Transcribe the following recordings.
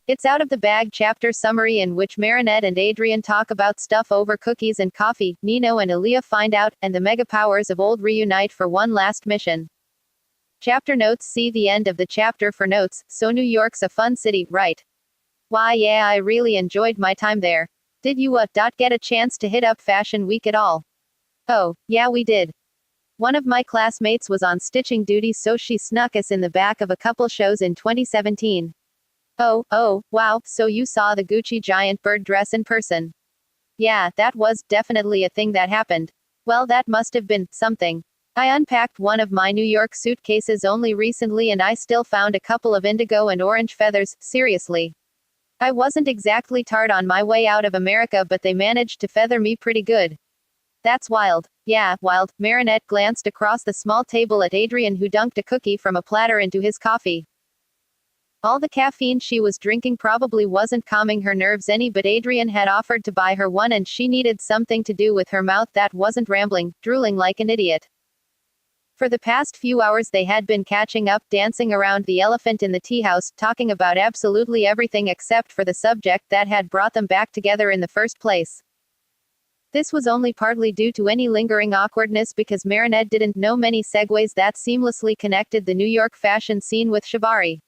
It's out of the bag chapter summary in which Marinette and Adrian talk about stuff over cookies and coffee, Nino and Alya find out, and the mega powers of old reunite for one last mission. Chapter notes. See the end of the chapter for notes. So New York's a fun city, right? Why yeah, I really enjoyed my time there. Did you get a chance to hit up Fashion Week at all? Oh, yeah we did. One of my classmates was on stitching duty so she snuck us in the back of a couple shows in 2017. Oh, wow, so you saw the Gucci giant bird dress in person. Yeah, that was definitely a thing that happened. Well, that must have been something. I unpacked one of my New York suitcases only recently and I still found a couple of indigo and orange feathers, seriously. I wasn't exactly tarred on my way out of America, but they managed to feather me pretty good. That's wild. Yeah, wild. Marinette glanced across the small table at Adrian, who dunked a cookie from a platter into his coffee. All the caffeine she was drinking probably wasn't calming her nerves any, but Adrian had offered to buy her one and she needed something to do with her mouth that wasn't rambling, drooling like an idiot. For the past few hours they had been catching up, dancing around the elephant in the tea house, talking about absolutely everything except for the subject that had brought them back together in the first place. This was only partly due to any lingering awkwardness because Marinette didn't know many segues that seamlessly connected the New York fashion scene with shibari.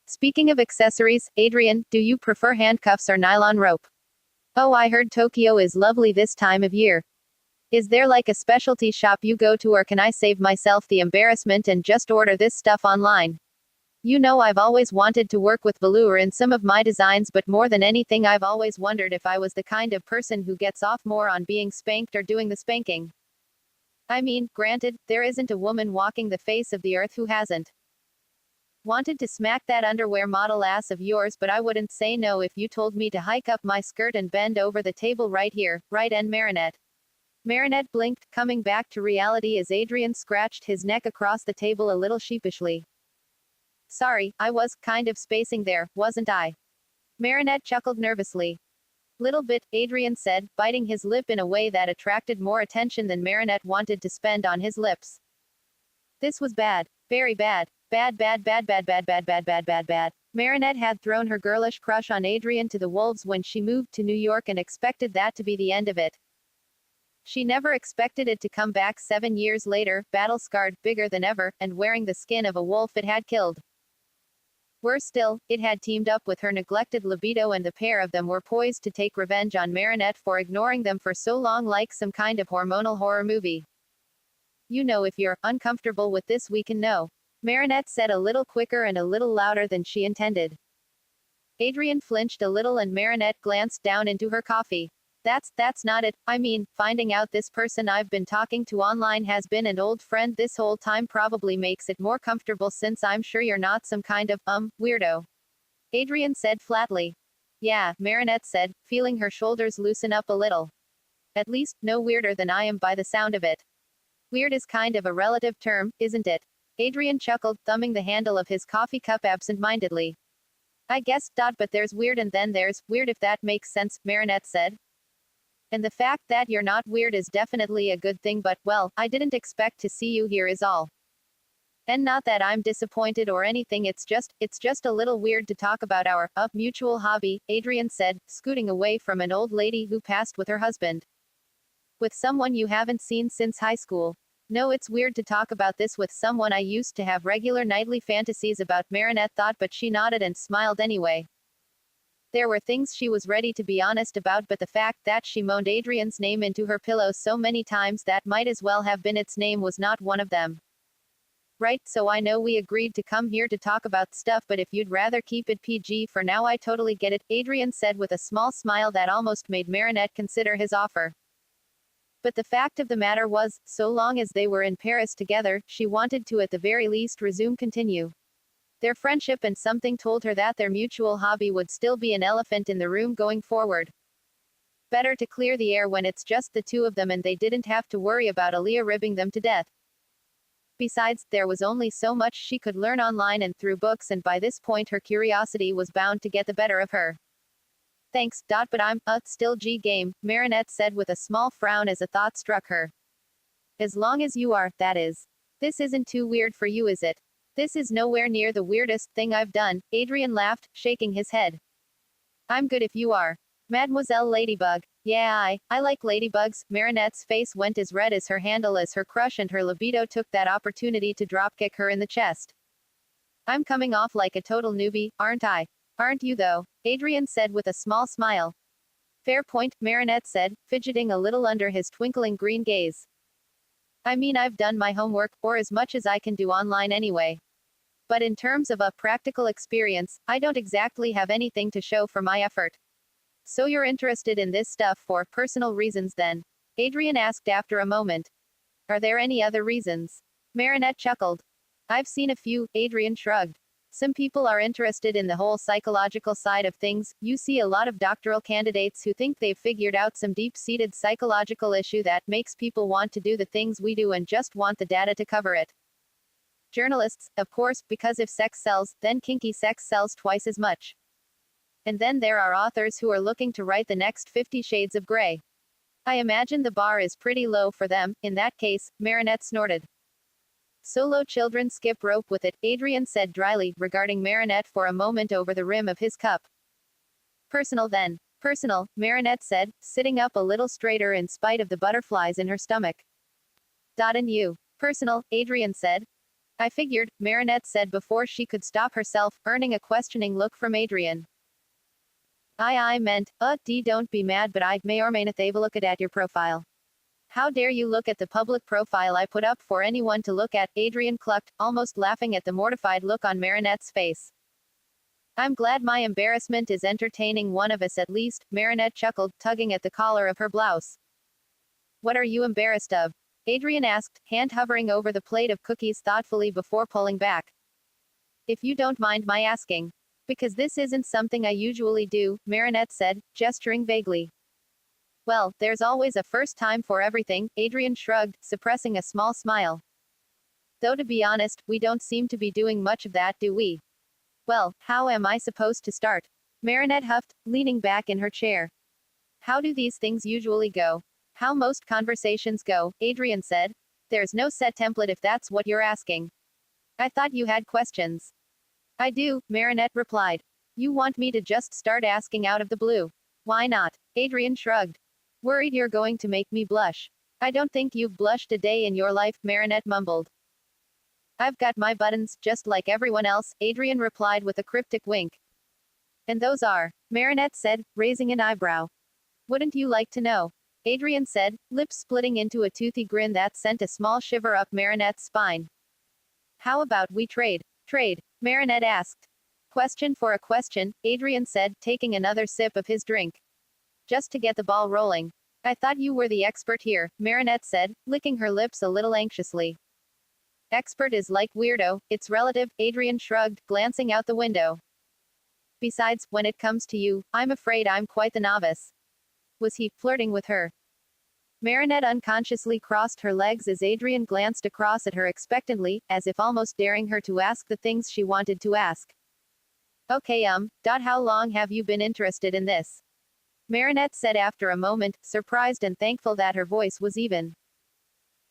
Speaking of accessories, Adrian, do you prefer handcuffs or nylon rope? Oh, I heard Tokyo is lovely this time of year. Is there like a specialty shop you go to, or can I save myself the embarrassment and just order this stuff online? You know, I've always wanted to work with velour in some of my designs, but more than anything I've always wondered if I was the kind of person who gets off more on being spanked or doing the spanking. I mean, granted, there isn't a woman walking the face of the earth who hasn't wanted to smack that underwear model ass of yours, but I wouldn't say no if you told me to hike up my skirt and bend over the table right here, right? And Marinette blinked, coming back to reality as Adrian scratched his neck across the table a little sheepishly. Sorry, I was kind of spacing there, wasn't I? Marinette chuckled nervously. Little bit, Adrian said, biting his lip in a way that attracted more attention than Marinette wanted to spend on his lips. This was bad. Very bad. Bad. Marinette had thrown her girlish crush on Adrian to the wolves when she moved to New York and expected that to be the end of it. She never expected it to come back 7 years later, battle-scarred, bigger than ever, and wearing the skin of a wolf it had killed. Worse still, it had teamed up with her neglected libido, and the pair of them were poised to take revenge on Marinette for ignoring them for so long, like some kind of hormonal horror movie. You know, if you're uncomfortable with this, we can know. Marinette said a little quicker and a little louder than she intended. Adrian flinched a little and Marinette glanced down into her coffee. That's not it. I mean, finding out this person I've been talking to online has been an old friend this whole time probably makes it more comfortable, since I'm sure you're not some kind of, weirdo. Adrian said flatly. Yeah, Marinette said, feeling her shoulders loosen up a little. At least, no weirder than I am by the sound of it. Weird is kind of a relative term, isn't it? Adrian chuckled, thumbing the handle of his coffee cup absent-mindedly. I guess, but there's weird and then there's weird, if that makes sense, Marinette said. And the fact that you're not weird is definitely a good thing, but, well, I didn't expect to see you here is all. And not that I'm disappointed or anything, it's just a little weird to talk about our, mutual hobby, Adrian said, scooting away from an old lady who passed with her husband. With someone you haven't seen since high school. No, it's weird to talk about this with someone I used to have regular nightly fantasies about, Marinette thought, but she nodded and smiled anyway. There were things she was ready to be honest about, but the fact that she moaned Adrian's name into her pillow so many times that might as well have been its name was not one of them. Right, so I know we agreed to come here to talk about stuff, but if you'd rather keep it PG for now, I totally get it, Adrian said with a small smile that almost made Marinette consider his offer. But the fact of the matter was, so long as they were in Paris together, she wanted to at the very least continue their friendship, and something told her that their mutual hobby would still be an elephant in the room going forward. Better to clear the air when it's just the two of them and they didn't have to worry about Alya ribbing them to death. Besides, there was only so much she could learn online and through books, and by this point her curiosity was bound to get the better of her. Thanks, but I'm, still G-game, Marinette said with a small frown as a thought struck her. As long as you are, that is. This isn't too weird for you, is it? This is nowhere near the weirdest thing I've done, Adrian laughed, shaking his head. I'm good if you are. Mademoiselle Ladybug. Yeah, I like ladybugs. Marinette's face went as red as her handle as her crush and her libido took that opportunity to dropkick her in the chest. I'm coming off like a total newbie, aren't I? Aren't you though? Adrian said with a small smile. Fair point, Marinette said, fidgeting a little under his twinkling green gaze. I mean, I've done my homework, or as much as I can do online anyway. But in terms of a practical experience, I don't exactly have anything to show for my effort. So you're interested in this stuff for personal reasons then? Adrian asked after a moment. Are there any other reasons? Marinette chuckled. I've seen a few, Adrian shrugged. Some people are interested in the whole psychological side of things. You see a lot of doctoral candidates who think they've figured out some deep-seated psychological issue that makes people want to do the things we do and just want the data to cover it. Journalists, of course, because if sex sells, then kinky sex sells twice as much. And then there are authors who are looking to write the next 50 Shades of Grey. I imagine the bar is pretty low for them. In that case, Marinette snorted. Solo children skip rope with it, Adrian said dryly, regarding Marinette for a moment over the rim of his cup. Personal then. Personal, Marinette said, sitting up a little straighter in spite of the butterflies in her stomach. And you? Personal, Adrian said. I figured, Marinette said before she could stop herself, earning a questioning look from Adrian. I meant, don't be mad, but I may or may not have a look at your profile. How dare you look at the public profile I put up for anyone to look at, Adrian clucked, almost laughing at the mortified look on Marinette's face. I'm glad my embarrassment is entertaining one of us at least, Marinette chuckled, tugging at the collar of her blouse. What are you embarrassed of? Adrian asked, hand hovering over the plate of cookies thoughtfully before pulling back. If you don't mind my asking. Because this isn't something I usually do, Marinette said, gesturing vaguely. Well, there's always a first time for everything, Adrian shrugged, suppressing a small smile. Though to be honest, we don't seem to be doing much of that, do we? Well, how am I supposed to start? Marinette huffed, leaning back in her chair. How do these things usually go? How most conversations go, Adrian said. There's no set template if that's what you're asking. I thought you had questions. I do, Marinette replied. You want me to just start asking out of the blue? Why not? Adrian shrugged. Worried you're going to make me blush. I don't think you've blushed a day in your life, Marinette mumbled. I've got my buttons, just like everyone else, Adrian replied with a cryptic wink. And those are? Marinette said, raising an eyebrow. Wouldn't you like to know? Adrian said, lips splitting into a toothy grin that sent a small shiver up Marinette's spine. How about we trade? Trade? Marinette asked. Question for a question, Adrian said, taking another sip of his drink. Just to get the ball rolling. I thought you were the expert here, Marinette said, licking her lips a little anxiously. Expert is like weirdo, it's relative, Adrian shrugged, glancing out the window. Besides, when it comes to you, I'm afraid I'm quite the novice. Was he flirting with her? Marinette unconsciously crossed her legs as Adrian glanced across at her expectantly, as if almost daring her to ask the things she wanted to ask. Okay, how long have you been interested in this? Marinette said after a moment, surprised and thankful that her voice was even.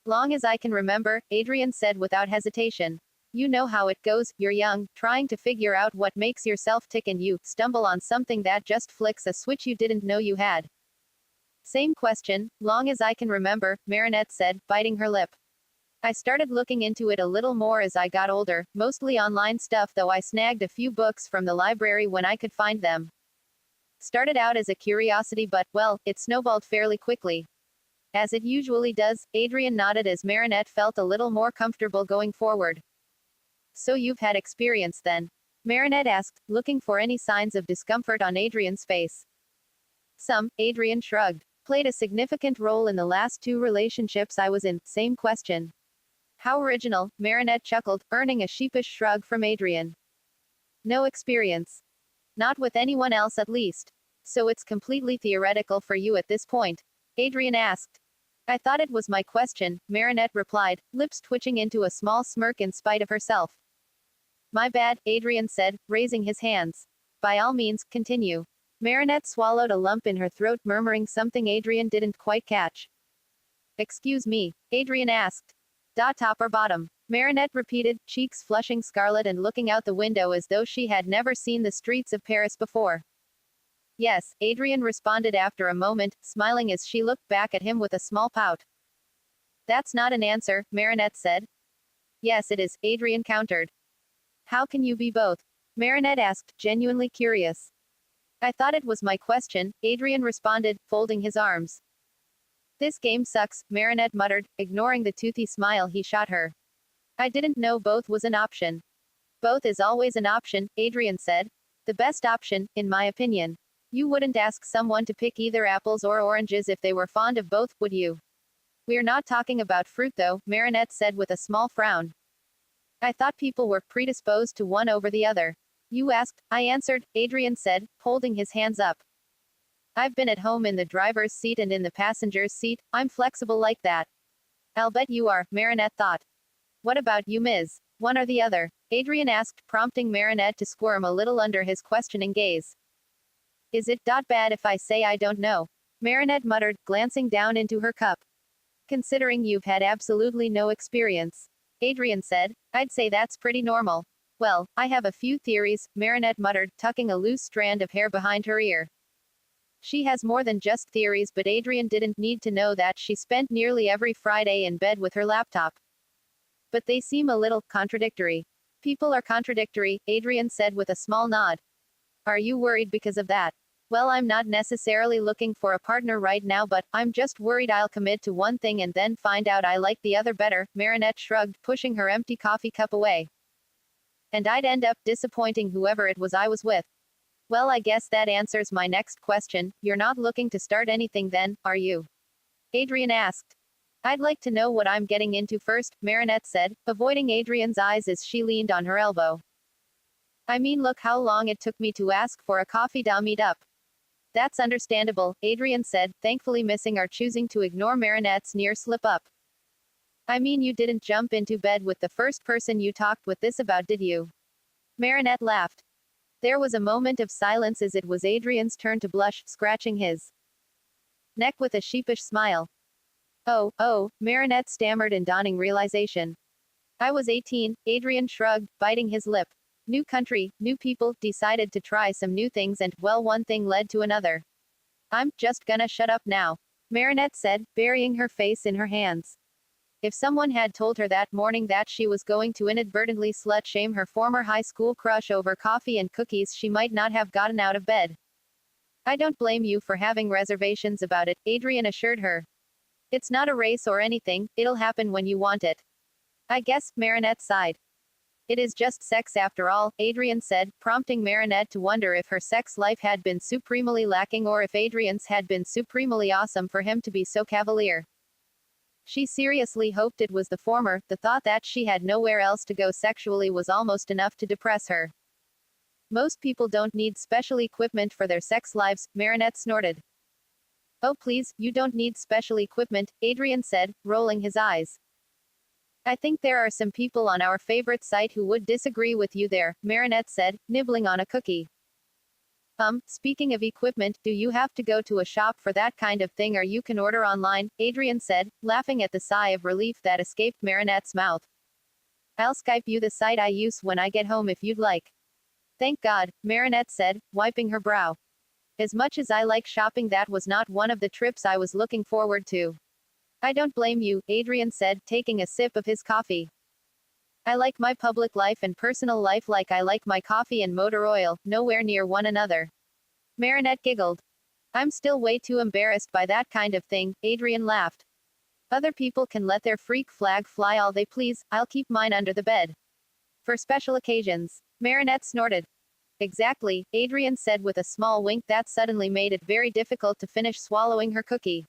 Long as I can remember, Adrian said without hesitation. You know how it goes, you're young, trying to figure out what makes yourself tick and you stumble on something that just flicks a switch you didn't know you had. Same question, long as I can remember, Marinette said, biting her lip. I started looking into it a little more as I got older, mostly online stuff though I snagged a few books from the library when I could find them. Started out as a curiosity but, well, it snowballed fairly quickly. As it usually does, Adrian nodded as Marinette felt a little more comfortable going forward. So you've had experience then? Marinette asked, looking for any signs of discomfort on Adrian's face. Some, Adrian shrugged. Played a significant role in the last 2 relationships I was in, same question. How original, Marinette chuckled, earning a sheepish shrug from Adrian. No experience. Not with anyone else at least. So it's completely theoretical for you at this point? Adrian asked. I thought it was my question, Marinette replied, lips twitching into a small smirk in spite of herself. My bad, Adrian said, raising his hands. By all means, continue. Marinette swallowed a lump in her throat, murmuring something Adrian didn't quite catch. Excuse me, Adrian asked. Top or bottom? Marinette repeated, cheeks flushing scarlet and looking out the window as though she had never seen the streets of Paris before. Yes, Adrian responded after a moment, smiling as she looked back at him with a small pout. That's not an answer, Marinette said. Yes it is, Adrian countered. How can you be both? Marinette asked, genuinely curious. I thought it was my question, Adrian responded, folding his arms. This game sucks, Marinette muttered, ignoring the toothy smile he shot her. I didn't know both was an option. Both is always an option, Adrian said. The best option, in my opinion. You wouldn't ask someone to pick either apples or oranges if they were fond of both, would you? We're not talking about fruit though, Marinette said with a small frown. I thought people were predisposed to one over the other. You asked, I answered, Adrian said, holding his hands up. I've been at home in the driver's seat and in the passenger's seat, I'm flexible like that. I'll bet you are, Marinette thought. What about you, Ms.? One or the other? Adrian asked, prompting Marinette to squirm a little under his questioning gaze. Is it bad if I say I don't know? Marinette muttered, glancing down into her cup. Considering you've had absolutely no experience. Adrian said, I'd say that's pretty normal. Well, I have a few theories, Marinette muttered, tucking a loose strand of hair behind her ear. She has more than just theories, but Adrian didn't need to know that she spent nearly every Friday in bed with her laptop. But they seem a little contradictory. People are contradictory, Adrian said with a small nod. Are you worried because of that? Well, I'm not necessarily looking for a partner right now, but I'm just worried I'll commit to one thing and then find out I like the other better, Marinette shrugged, pushing her empty coffee cup away. And I'd end up disappointing whoever it was I was with. Well, I guess that answers my next question. You're not looking to start anything then, are you? Adrian asked. I'd like to know what I'm getting into first, Marinette said, avoiding Adrian's eyes as she leaned on her elbow. I mean, look how long it took me to ask for a coffee to meet up. That's understandable, Adrian said, thankfully missing or choosing to ignore Marinette's near slip-up. I mean, you didn't jump into bed with the first person you talked with this about, did you? Marinette laughed. There was a moment of silence as it was Adrian's turn to blush, scratching his neck with a sheepish smile. Oh, Marinette stammered in dawning realization. I was 18, Adrian shrugged, biting his lip. New country, new people, decided to try some new things and, well, one thing led to another. I'm just gonna shut up now, Marinette said, burying her face in her hands. If someone had told her that morning that she was going to inadvertently slut-shame her former high school crush over coffee and cookies, she might not have gotten out of bed. I don't blame you for having reservations about it, Adrian assured her. It's not a race or anything, it'll happen when you want it. I guess, Marinette sighed. It is just sex after all, Adrian said, prompting Marinette to wonder if her sex life had been supremely lacking or if Adrian's had been supremely awesome for him to be so cavalier. She seriously hoped it was the former. The thought that she had nowhere else to go sexually was almost enough to depress her. Most people don't need special equipment for their sex lives, Marinette snorted. Oh please, you don't need special equipment, Adrian said, rolling his eyes. I think there are some people on our favorite site who would disagree with you there, Marinette said, nibbling on a cookie. Speaking of equipment, do you have to go to a shop for that kind of thing or you can order online, Adrian said, laughing at the sigh of relief that escaped Marinette's mouth. I'll Skype you the site I use when I get home if you'd like. Thank God, Marinette said, wiping her brow. As much as I like shopping, that was not one of the trips I was looking forward to. I don't blame you, Adrian said, taking a sip of his coffee. I like my public life and personal life like I like my coffee and motor oil, nowhere near one another. Marinette giggled. I'm still way too embarrassed by that kind of thing, Adrian laughed. Other people can let their freak flag fly all they please, I'll keep mine under the bed. For special occasions. Marinette snorted. Exactly, Adrian said with a small wink that suddenly made it very difficult to finish swallowing her cookie.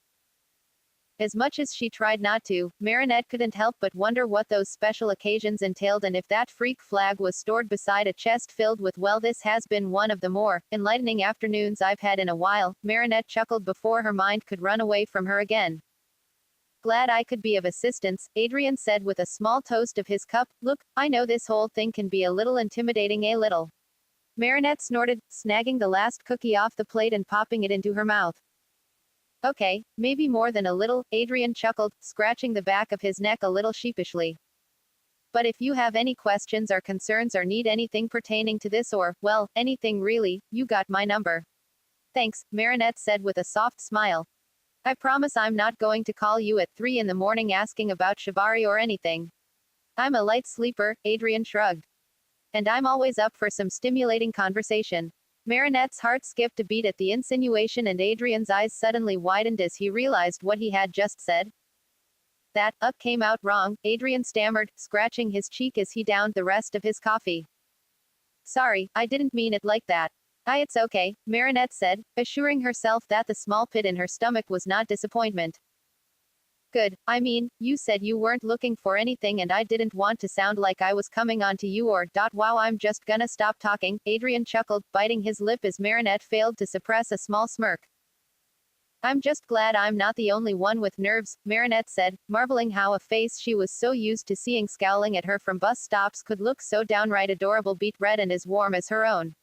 As much as she tried not to, Marinette couldn't help but wonder what those special occasions entailed and if that freak flag was stored beside a chest filled with, well, this has been one of the more enlightening afternoons I've had in a while, Marinette chuckled before her mind could run away from her again. Glad I could be of assistance, Adrian said with a small toast of his cup. Look, I know this whole thing can be a little intimidating, a little. Marinette snorted, snagging the last cookie off the plate and popping it into her mouth. Okay, maybe more than a little, Adrian chuckled, scratching the back of his neck a little sheepishly. But if you have any questions or concerns or need anything pertaining to this or, well, anything really, you got my number. Thanks, Marinette said with a soft smile. I promise I'm not going to call you at 3 in the morning asking about Shibari or anything. I'm a light sleeper, Adrian shrugged. And I'm always up for some stimulating conversation. Marinette's heart skipped a beat at the insinuation and Adrian's eyes suddenly widened as he realized what he had just said. That up came out wrong, Adrian stammered, scratching his cheek as he downed the rest of his coffee. Sorry, I didn't mean it like that. It's okay, Marinette said, assuring herself that the small pit in her stomach was not disappointment. Good, I mean, you said you weren't looking for anything and I didn't want to sound like I was coming on to you or, wow, I'm just gonna stop talking, Adrian chuckled, biting his lip as Marinette failed to suppress a small smirk. I'm just glad I'm not the only one with nerves, Marinette said, marveling how a face she was so used to seeing scowling at her from bus stops could look so downright adorable, beet red and as warm as her own.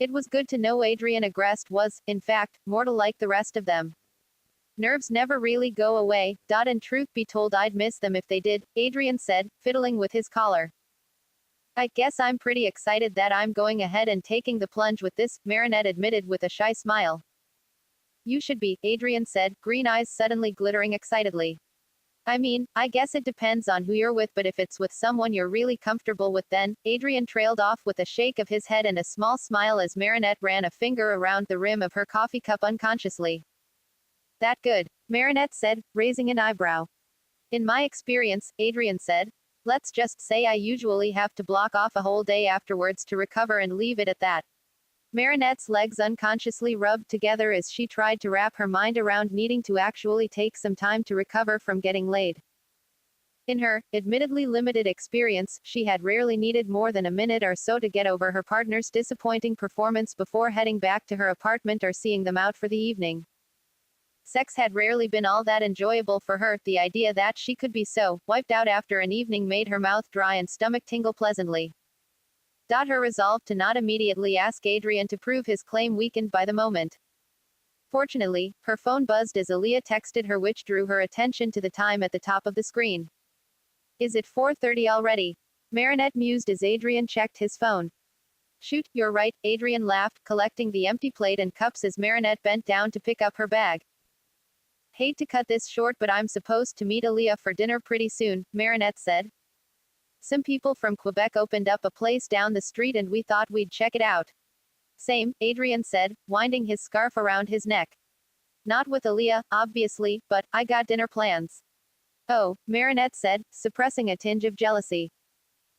It was good to know Adrian Agreste was, in fact, mortal like the rest of them. Nerves never really go away, and truth be told I'd miss them if they did, Adrian said, fiddling with his collar. I guess I'm pretty excited that I'm going ahead and taking the plunge with this, Marinette admitted with a shy smile. You should be, Adrian said, green eyes suddenly glittering excitedly. I mean, I guess it depends on who you're with, but if it's with someone you're really comfortable with then, Adrian trailed off with a shake of his head and a small smile as Marinette ran a finger around the rim of her coffee cup unconsciously. That good, Marinette said, raising an eyebrow. In my experience, Adrian said, let's just say I usually have to block off a whole day afterwards to recover and leave it at that. Marinette's legs unconsciously rubbed together as she tried to wrap her mind around needing to actually take some time to recover from getting laid. In her, admittedly limited experience, she had rarely needed more than a minute or so to get over her partner's disappointing performance before heading back to her apartment or seeing them out for the evening. Sex had rarely been all that enjoyable for her, the idea that she could be so wiped out after an evening made her mouth dry and stomach tingle pleasantly. Her resolve to not immediately ask Adrian to prove his claim weakened by the moment. Fortunately, her phone buzzed as Alya texted her, which drew her attention to the time at the top of the screen. Is it 4:30 already? Marinette mused as Adrian checked his phone. Shoot, you're right, Adrian laughed, collecting the empty plate and cups as Marinette bent down to pick up her bag. Hate to cut this short, but I'm supposed to meet Alya for dinner pretty soon, Marinette said. Some people from Quebec opened up a place down the street and we thought we'd check it out. Same, Adrian said, winding his scarf around his neck. Not with Alya, obviously, but I got dinner plans. Oh, Marinette said, suppressing a tinge of jealousy.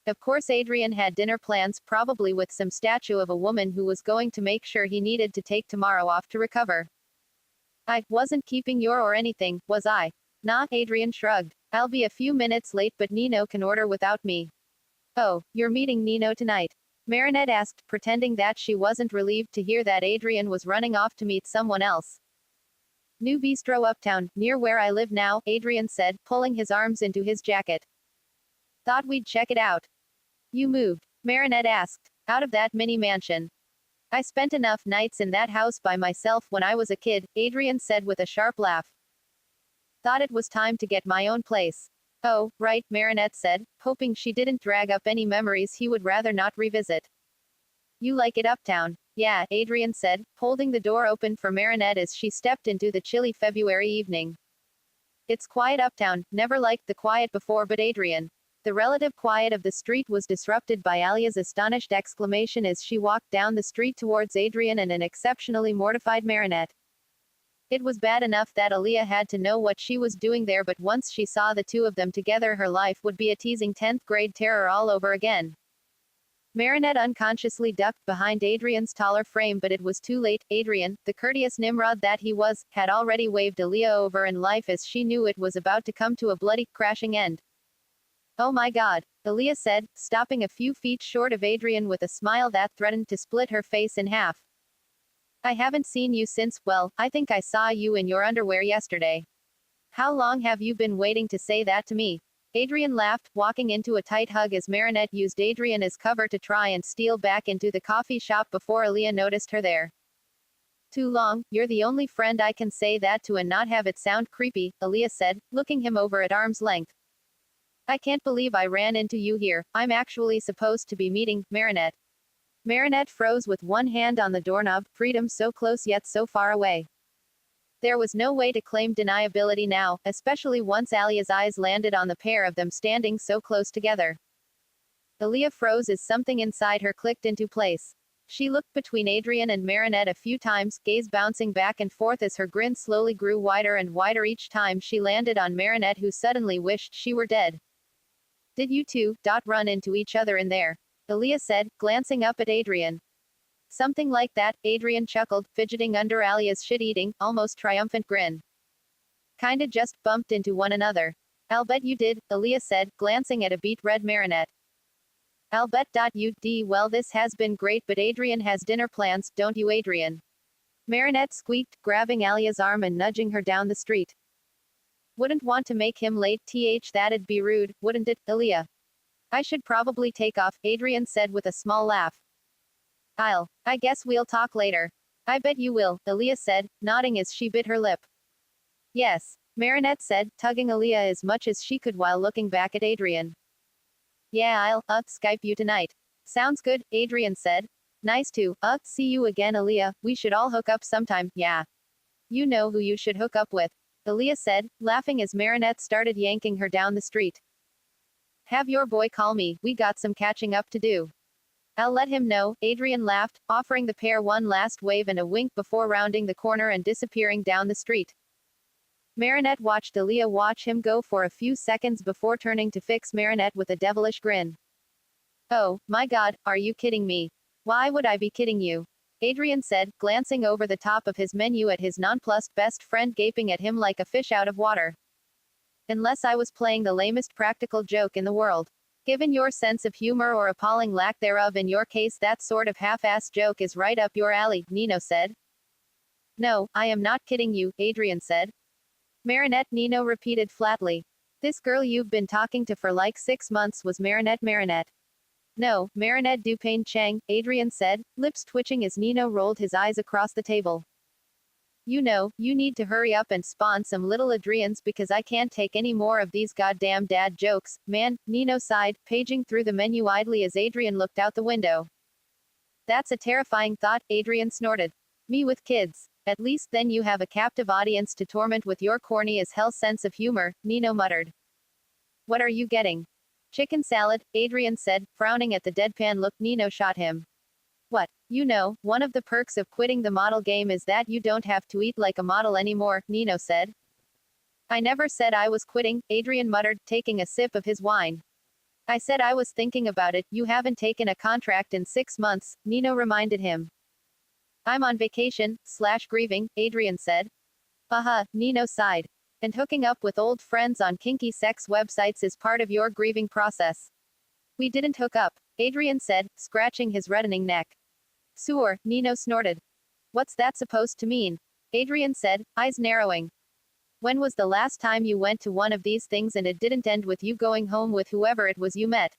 Of course Adrian had dinner plans, probably with some statue of a woman who was going to make sure he needed to take tomorrow off to recover. I wasn't keeping your or anything, was I? Nah, Adrian shrugged. I'll be a few minutes late, but Nino can order without me. Oh, you're meeting Nino tonight? Marinette asked, pretending that she wasn't relieved to hear that Adrian was running off to meet someone else. New bistro uptown, near where I live now, Adrian said, pulling his arms into his jacket. Thought we'd check it out. You moved? Marinette asked. Out of that mini mansion. I spent enough nights in that house by myself when I was a kid, Adrian said with a sharp laugh. Thought it was time to get my own place. Oh, right, Marinette said, hoping she didn't drag up any memories he would rather not revisit. You like it uptown? Yeah, Adrian said, holding the door open for Marinette as she stepped into the chilly February evening. It's quiet uptown, never liked the quiet before, but Adrian. The relative quiet of the street was disrupted by Alya's astonished exclamation as she walked down the street towards Adrian and an exceptionally mortified Marinette. It was bad enough that Alya had to know what she was doing there, but once she saw the two of them together, her life would be a teasing 10th grade terror all over again. Marinette unconsciously ducked behind Adrian's taller frame, but it was too late. Adrian, the courteous Nimrod that he was, had already waved Alya over in life as she knew it was about to come to a bloody, crashing end. Oh my God, Alya said, stopping a few feet short of Adrian with a smile that threatened to split her face in half. I haven't seen you since, well, I think I saw you in your underwear yesterday. How long have you been waiting to say that to me? Adrian laughed, walking into a tight hug as Marinette used Adrian as cover to try and steal back into the coffee shop before Alya noticed her there. Too long, you're the only friend I can say that to and not have it sound creepy, Alya said, looking him over at arm's length. I can't believe I ran into you here. I'm actually supposed to be meeting Marinette. Marinette froze with one hand on the doorknob, freedom so close yet so far away. There was no way to claim deniability now, especially once Alya's eyes landed on the pair of them standing so close together. Alya froze as something inside her clicked into place. She looked between Adrian and Marinette a few times, gaze bouncing back and forth as her grin slowly grew wider and wider each time she landed on Marinette, who suddenly wished she were dead. Did you two run into each other in there? Alya said, glancing up at Adrian. Something like that, Adrian chuckled, fidgeting under Alya's shit-eating, almost triumphant grin. Kinda just bumped into one another. I'll bet you did, Alya said, glancing at a beet-red Marinette. I'll bet you d. Well, this has been great, but Adrian has dinner plans, don't you, Adrian? Marinette squeaked, grabbing Alya's arm and nudging her down the street. Wouldn't want to make him late, that'd be rude, wouldn't it, Alya? I should probably take off, Adrian said with a small laugh. I guess we'll talk later. I bet you will, Alya said, nodding as she bit her lip. Yes, Marinette said, tugging Alya as much as she could while looking back at Adrian. Yeah, I'll Skype you tonight. Sounds good, Adrian said. Nice to see you again, Alya. We should all hook up sometime, yeah. You know who you should hook up with, Alya said, laughing as Marinette started yanking her down the street. Have your boy call me, we got some catching up to do. I'll let him know, Adrian laughed, offering the pair one last wave and a wink before rounding the corner and disappearing down the street. Marinette watched Alya watch him go for a few seconds before turning to fix Marinette with a devilish grin. Oh, my god, are you kidding me? Why would I be kidding you? Adrian said, glancing over the top of his menu at his nonplussed best friend gaping at him like a fish out of water. Unless I was playing the lamest practical joke in the world. Given your sense of humor or appalling lack thereof in your case, that sort of half-assed joke is right up your alley, Nino said. No, I am not kidding you, Adrian said. Marinette, Nino repeated flatly. This girl you've been talking to for like 6 months was Marinette. No, Marinette Dupain Chang, Adrian said, lips twitching as Nino rolled his eyes across the table. You know, you need to hurry up and spawn some little Adrians because I can't take any more of these goddamn dad jokes, man, Nino sighed, paging through the menu idly as Adrian looked out the window. That's a terrifying thought, Adrian snorted. Me with kids. At least then you have a captive audience to torment with your corny as hell sense of humor, Nino muttered. What are you getting? Chicken salad, Adrian said, frowning at the deadpan look Nino shot him. What? You know, one of the perks of quitting the model game is that you don't have to eat like a model anymore, Nino said. I never said I was quitting, Adrian muttered, taking a sip of his wine. I said I was thinking about it. You haven't taken a contract in 6 months, Nino reminded him. I'm on vacation, / grieving, Adrian said. Nino sighed. And hooking up with old friends on kinky sex websites is part of your grieving process. We didn't hook up, Adrian said, scratching his reddening neck. Sewer, Nino snorted. What's that supposed to mean? Adrian said, eyes narrowing. When was the last time you went to one of these things and it didn't end with you going home with whoever it was you met?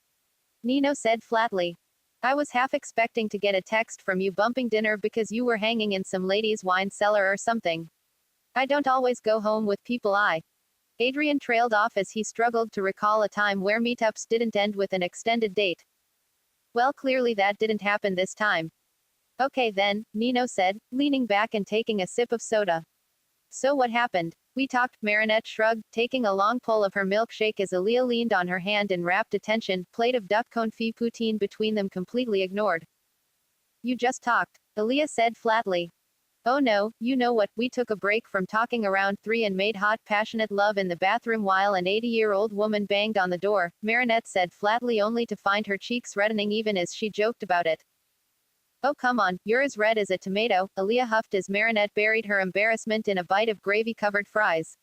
Nino said flatly. I was half expecting to get a text from you bumping dinner because you were hanging in some lady's wine cellar or something. I don't always go home with people Adrian trailed off as he struggled to recall a time where meetups didn't end with an extended date. Well, clearly that didn't happen this time. Okay then, Nino said, leaning back and taking a sip of soda. So what happened? We talked, Marinette shrugged, taking a long pull of her milkshake as Alya leaned on her hand in rapt attention, plate of duck confit poutine between them completely ignored. You just talked, Alya said flatly. Oh no, you know what, we took a break from talking around 3 and made hot passionate love in the bathroom while an 80-year-old woman banged on the door, Marinette said flatly, only to find her cheeks reddening even as she joked about it. Oh come on, you're as red as a tomato, Alya huffed as Marinette buried her embarrassment in a bite of gravy-covered fries.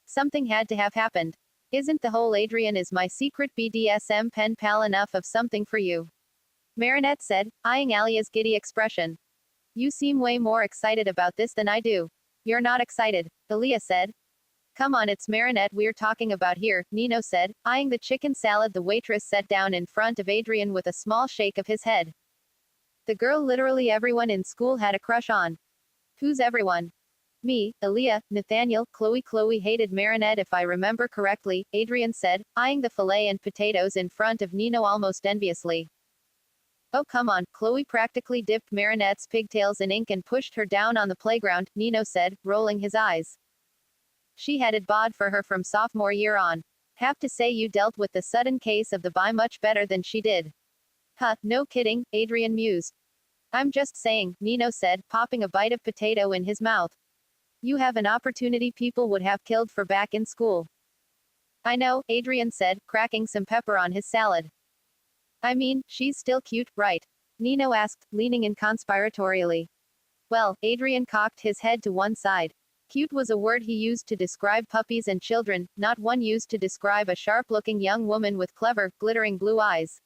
Something had to have happened. Isn't the whole Adrian is my secret BDSM pen pal enough of something for you? Marinette said, eyeing Alya's giddy expression. You seem way more excited about this than I do. You're not excited, Alya said. Come on, it's Marinette we're talking about here, Nino said, eyeing the chicken salad the waitress set down in front of Adrian with a small shake of his head. The girl literally everyone in school had a crush on. Who's everyone? Me, Alya, Nathaniel, Chloe hated Marinette if I remember correctly, Adrian said, eyeing the filet and potatoes in front of Nino almost enviously. Oh come on, Chloe practically dipped Marinette's pigtails in ink and pushed her down on the playground, Nino said, rolling his eyes. She had it bad for her from sophomore year on. Have to say you dealt with the sudden case of the bye much better than she did. Huh, no kidding, Adrian mused. I'm just saying, Nino said, popping a bite of potato in his mouth. You have an opportunity people would have killed for back in school. I know, Adrian said, cracking some pepper on his salad. I mean, she's still cute, right? Nino asked, leaning in conspiratorially. Well, Adrian cocked his head to one side. Cute was a word he used to describe puppies and children, not one used to describe a sharp-looking young woman with clever, glittering blue eyes.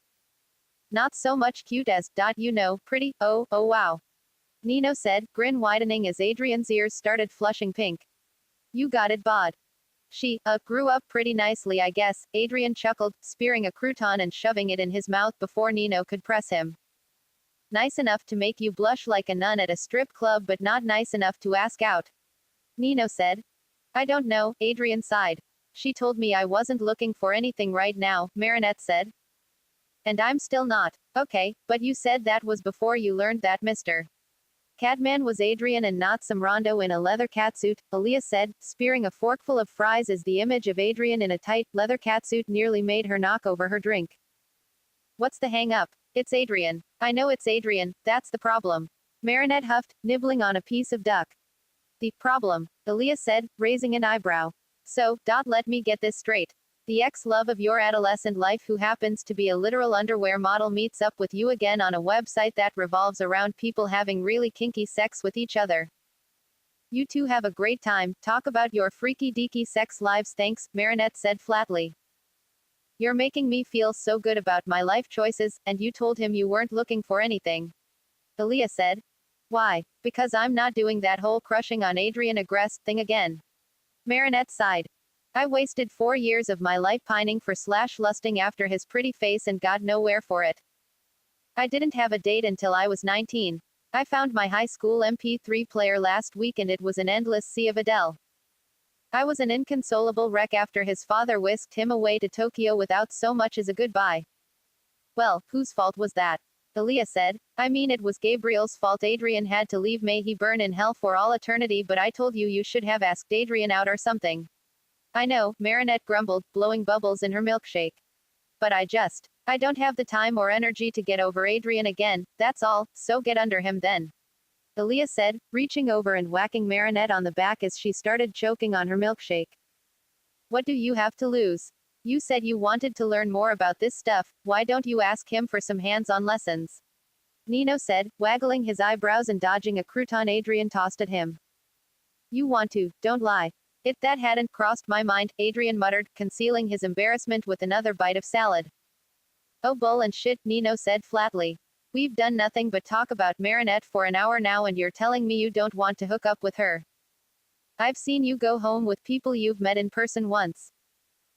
Not so much cute as, pretty, oh wow. Nino said, grin widening as Adrian's ears started flushing pink. You got it bod. She, grew up pretty nicely I guess, Adrian chuckled, spearing a crouton and shoving it in his mouth before Nino could press him. Nice enough to make you blush like a nun at a strip club but not nice enough to ask out. Nino said. I don't know, Adrian sighed. She told me I wasn't looking for anything right now, Marinette said. And I'm still not. Okay, but you said that was before you learned that Mr. Catman was Adrian and not some Rondo in a leather catsuit, Alya said, spearing a forkful of fries as the image of Adrian in a tight, leather catsuit nearly made her knock over her drink. What's the hang-up? It's Adrian. I know it's Adrian, that's the problem. Marinette huffed, nibbling on a piece of duck. The problem, Alya said, raising an eyebrow. So, let me get this straight. The ex-love of your adolescent life who happens to be a literal underwear model meets up with you again on a website that revolves around people having really kinky sex with each other. You two have a great time, talk about your freaky deaky sex lives thanks, Marinette said flatly. You're making me feel so good about my life choices, and you told him you weren't looking for anything. Alya said. Why? Because I'm not doing that whole crushing on Adrian aggress thing again. Marinette sighed. I wasted 4 years of my life pining for / lusting after his pretty face and got nowhere for it. I didn't have a date until I was 19. I found my high school MP3 player last week and it was an endless sea of Adele. I was an inconsolable wreck after his father whisked him away to Tokyo without so much as a goodbye. Well, whose fault was that? Alya said. I mean it was Gabriel's fault Adrian had to leave may he burn in hell for all eternity but I told you you should have asked Adrian out or something. I know, Marinette grumbled, blowing bubbles in her milkshake. But I don't have the time or energy to get over Adrian again, that's all, so get under him then. Alya said, reaching over and whacking Marinette on the back as she started choking on her milkshake. What do you have to lose? You said you wanted to learn more about this stuff, why don't you ask him for some hands-on lessons? Nino said, waggling his eyebrows and dodging a crouton Adrian tossed at him. You want to, don't lie. That hadn't crossed my mind, Adrian muttered, concealing his embarrassment with another bite of salad. Oh bull and shit, Nino said flatly. We've done nothing but talk about Marinette for an hour now and you're telling me you don't want to hook up with her. I've seen you go home with people you've met in person once.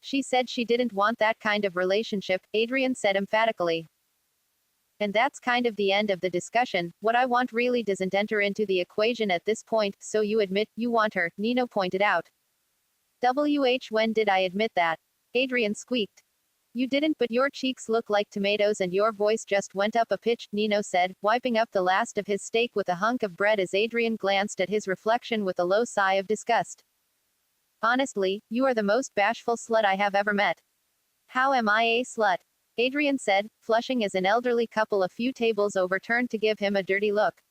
She said she didn't want that kind of relationship, Adrian said emphatically. And that's kind of the end of the discussion, what I want really doesn't enter into the equation at this point, so you admit, you want her, Nino pointed out. When did I admit that? Adrian squeaked. You didn't but your cheeks look like tomatoes and your voice just went up a pitch, Nino said, wiping up the last of his steak with a hunk of bread as Adrian glanced at his reflection with a low sigh of disgust. Honestly, you are the most bashful slut I have ever met. How am I a slut? Adrian said, flushing as an elderly couple a few tables over turned to give him a dirty look.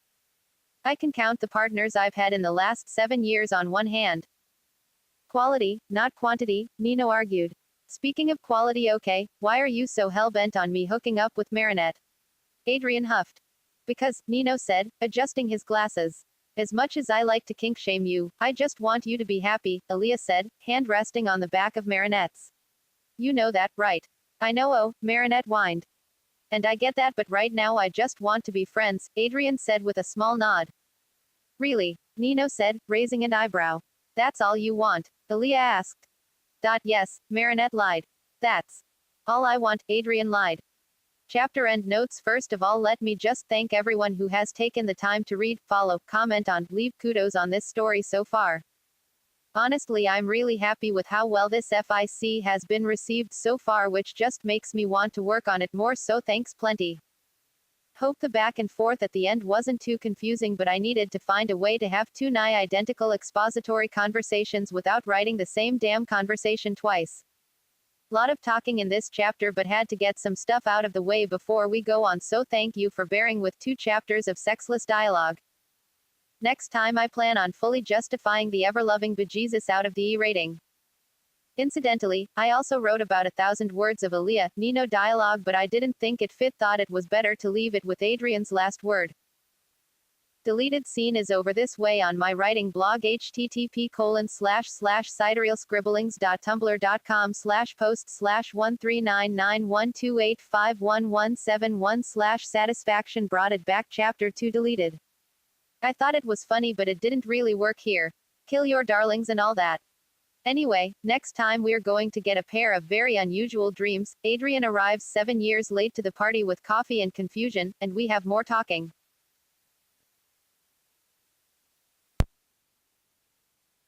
I can count the partners I've had in the last 7 years on one hand. Quality, not quantity, Nino argued. Speaking of quality okay, why are you so hell-bent on me hooking up with Marinette? Adrian huffed. Because, Nino said, adjusting his glasses. As much as I like to kink shame you, I just want you to be happy, Alya said, hand resting on the back of Marinette's. You know that, right? I know Marinette whined. And I get that but right now I just want to be friends, Adrian said with a small nod. Really? Nino said, raising an eyebrow. That's all you want? Alya asked. Yes, Marinette lied. That's all I want, Adrian lied. Chapter end notes. First of all, let me just thank everyone who has taken the time to read, follow, comment on, leave kudos on this story so far. Honestly, I'm really happy with how well this FIC has been received so far, which just makes me want to work on it more, so thanks plenty. Hope the back and forth at the end wasn't too confusing, but I needed to find a way to have two nigh identical expository conversations without writing the same damn conversation twice. Lot of talking in this chapter, but had to get some stuff out of the way before we go on, so thank you for bearing with 2 chapters of sexless dialogue. Next time I plan on fully justifying the ever-loving bejesus out of the E rating. Incidentally, I also wrote about 1,000 words of Alya, Nino dialogue, but I didn't think it fit, thought it was better to leave it with Adrian's last word. Deleted scene is over this way on my writing blog http://siderealscribblings.tumblr.com/post/13991285117/satisfaction brought it back. Chapter 2 deleted. I thought it was funny, but it didn't really work here. Kill your darlings and all that. Anyway, next time we're going to get a pair of very unusual dreams. Adrian arrives 7 years late to the party with coffee and confusion, and we have more talking.